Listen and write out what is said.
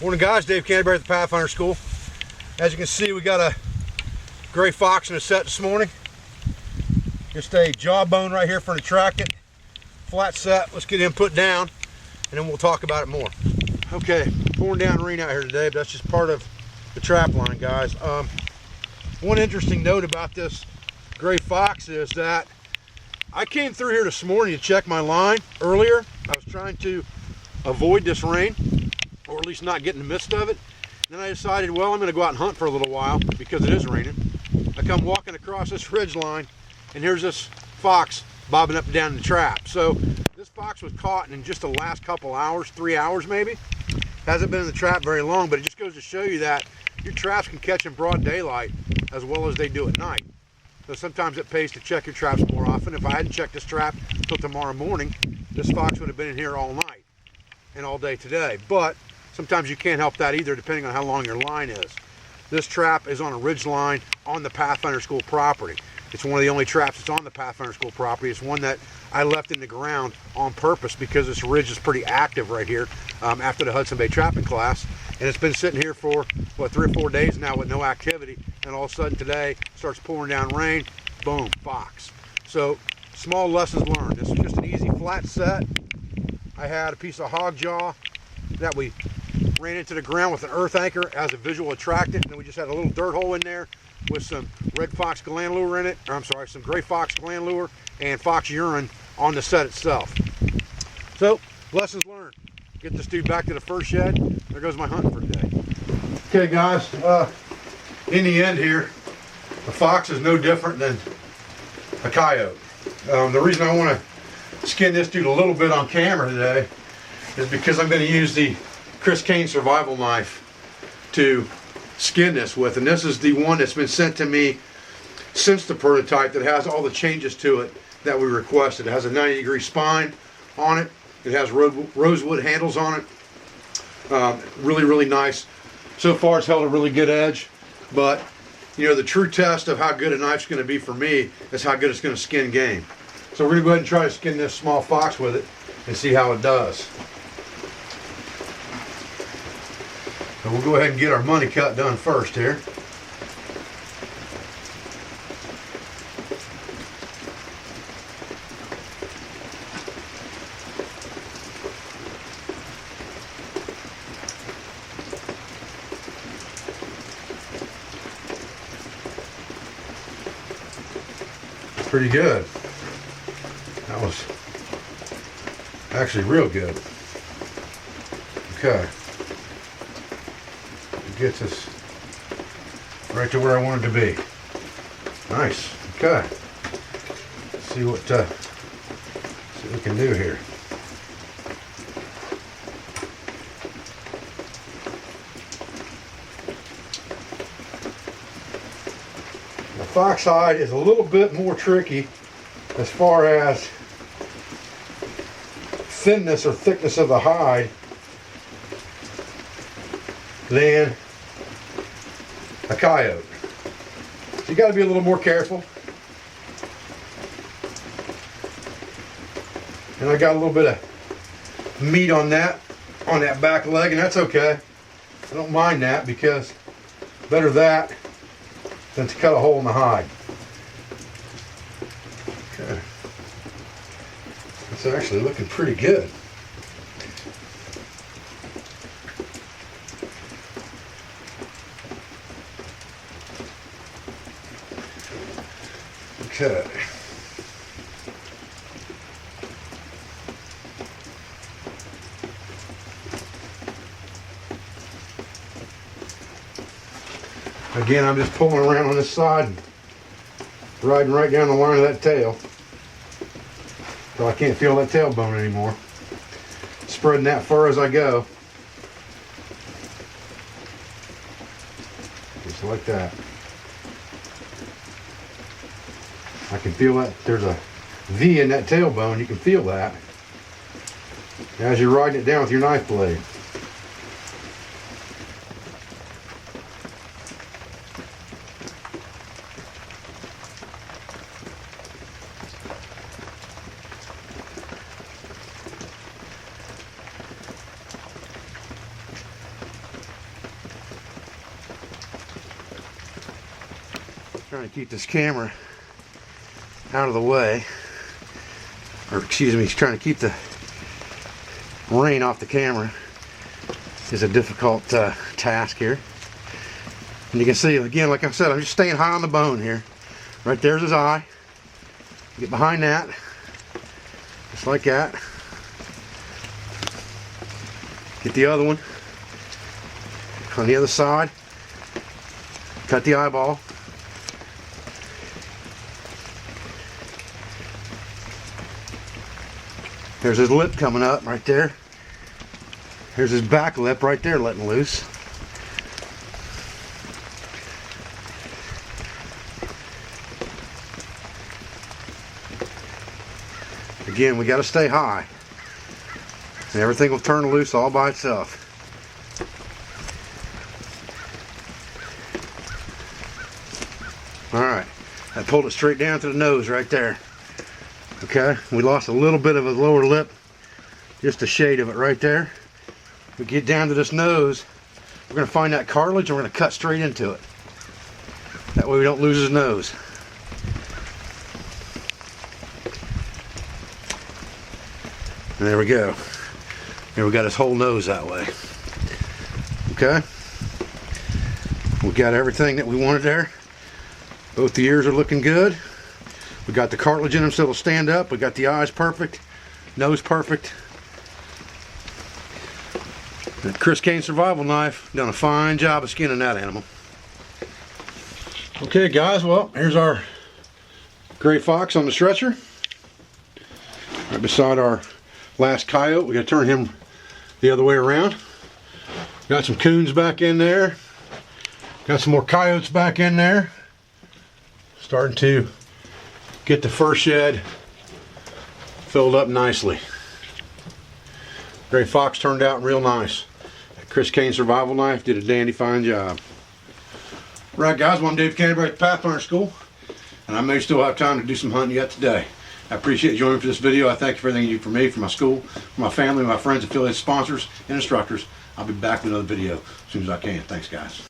Morning guys, Dave Caine at the Pathfinder School. As you can see, we got a gray fox in the set this morning. Just a jawbone right here for an attractant. Flat set, let's get him put down and then we'll talk about it more. Okay, pouring down rain out here today, but that's just part of the trap line, guys. One interesting note about this gray fox is that I came through here this morning to check my line earlier. I was trying to avoid this rain, or at least not get in the midst of it. Then I decided, well, I'm going to go out and hunt for a little while because it is raining. I come walking across this ridge line, and here's this fox bobbing up and down in the trap. So this fox was caught in just the last couple hours, 3 hours maybe. Hasn't been in the trap very long, but it just goes to show you that your traps can catch in broad daylight as well as they do at night. So sometimes it pays to check your traps more often. If I hadn't checked this trap until tomorrow morning, this fox would have been in here all night and all day today. But sometimes you can't help that either, depending on how long your line is. This trap is on a ridge line on the Pathfinder School property. It's one of the only traps that's on the Pathfinder School property. It's one that I left in the ground on purpose because this ridge is pretty active right here after the Hudson Bay trapping class. And it's been sitting here for, what, 3 or 4 days now with no activity. And all of a sudden today, starts pouring down rain, boom, fox. So, small lessons learned. This is just an easy flat set. I had a piece of hog jaw that we ran into the ground with an earth anchor as a visual attractant, and then we just had a little dirt hole in there with some red fox gland lure in it, or I'm sorry, some gray fox gland lure and fox urine on the set itself. So, lessons learned. Get this dude back to the fur shed. There goes my hunting for today. Okay guys, in the end here, a fox is no different than a coyote. The reason I want to skin this dude a little bit on camera today is because I'm going to use the Caine survival knife to skin this with, and this is the one that's been sent to me since the prototype that has all the changes to it that we requested. It has a 90-degree spine on it. It has rosewood handles on it. Really nice. So far it's held a really good edge, but you know, the true test of how good a knife's going to be for me is how good it's going to skin game. So we're going to go ahead and try to skin this small fox with it and see how it does. So we'll go ahead and get our money cut done first here. Pretty good. That was actually real good. Okay. It gets us right to where I wanted to be. Nice. Okay. Let's see what we can do here. The fox hide is a little bit more tricky as far as thinness or thickness of the hide than a coyote. So you got to be a little more careful. And I got a little bit of meat on that back leg, and that's okay. I don't mind that because better that than to cut a hole in the hide. Okay. It's actually looking pretty good. Okay. Again, I'm just pulling around on this side and riding right down the line of that tail so I can't feel that tailbone anymore. Spreading that fur as I go. Just like that. I can feel that there's a V in that tailbone. You can feel that as you're riding it down with your knife blade. Trying to keep this camera out of the way, or excuse me, he's trying to keep the rain off the camera. Is a difficult task here. And you can see, again, like I said, I'm just staying high on the bone here. Right there's his eye. Get behind that, just like that. Get the other one on the other side. Cut the eyeball. There's his lip coming up right there. Here's his back lip right there letting loose. Again, we got to stay high, and everything will turn loose all by itself. All right, I pulled it straight down to the nose right there. Okay, we lost a little bit of his lower lip, just a shade of it right there. We get down to this nose, we're going to find that cartilage and we're going to cut straight into it. That way we don't lose his nose. And there we go. Here we got his whole nose that way. Okay. We got everything that we wanted there. Both the ears are looking good. We got the cartilage in them so it'll stand up. We got the eyes perfect. Nose perfect. That Chris Caine survival knife done a fine job of skinning that animal. Okay guys, well here's our gray fox on the stretcher. Right beside our last coyote. We got to turn him the other way around. Got some coons back in there. Got some more coyotes back in there. Starting to get the fur shed filled up nicely. Gray fox turned out real nice. That Chris Caine survival knife did a dandy fine job. Right guys, well, I'm Dave Caine at the Pathfinder School, and I may still have time to do some hunting yet today. I appreciate you joining me for this video. I thank you for everything you do for me, for my school, for my family, my friends, affiliates, sponsors, and instructors. I'll be back with another video as soon as I can. Thanks guys.